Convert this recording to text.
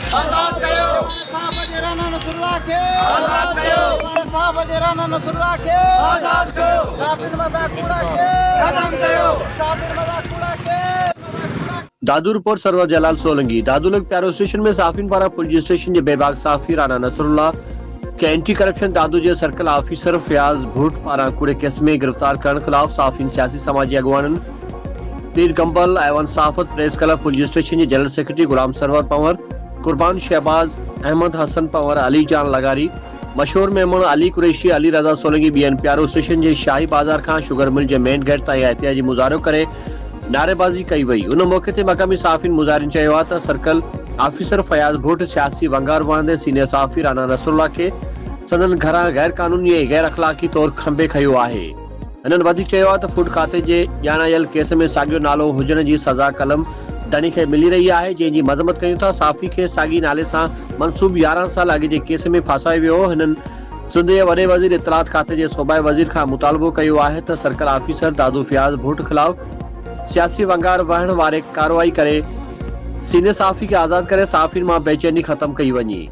आजाद कयो साहब जेराना नसरुल्लाह के आजाद कयो साहब जेराना नसरुल्लाह के आजाद कयो साबिर मजाक कूड़ा के खत्म कयो साबिर मजाक कूड़ा के दादू रिपोर्ट सरवर जलाल सोलंगी। दादूलग प्यारो स्टेशन में साफिन पारा पुलिस स्टेशन के बेबाक साफी राना नसरुल्लाह के एंटी करप्शन दादू जे सर्कल ऑफिसर फयाज भुट पारा कूड़े केस में गिरफ्तार करण खिलाफ साफिन सियासी समाजी अगवानन पीर कंबल एवं साफत प्रेस क्लब पुलिस स्टेशन के जनरल सेक्रेटरी गुलाम सरवर पंवर कुर्बान शहबाज अहमद हसन पंवर अली जान लगारी मशहूर मेमन अली कुरैशी अली रजा सोलंगी बीएन प्यारो स्टेशन के शाही बाजार का शुगर मिल के मेन गेट ताईं एहतियाजी मुजाहरो करे नारेबाजी कई वही। उन मौके ते मकामी साफिन मुजाहिरीन चयो आहे त सर्कल ऑफिसर फयाज भुट सियासी वंगार वणंदे सीनियर साफी राना नसरुल्लाह के संदन घरां गैर कानूनी ऐं गैर अखलाकी तौर खंबे खयो आहे। हिननि वधीक चयो आहे त फूड खाते जे ॼाणायल केस में साॻियो नालो हुजण जी सज़ा कलम दणी खे मिली रही आहे, जंहिंजी मज़म्मत कयूं था। साफ़ी खे साॻी नाले सां मनसूब 11 साल अॻु जे केस में फासायो वियो हो। हिननि सिंध जे वॾे वज़ीर इतलात खाते जे सूबाई वज़ीर खां मुतालबो कयो आहे त सर्कल ऑफिसर दादू फयाज भुट खिलाफ़ सियासी वंगार वहण वारे कार्रवाई करे सीनियर साफ़ी के आजाद करे साफ़िन मां बेचैनी खत्म कई वञे।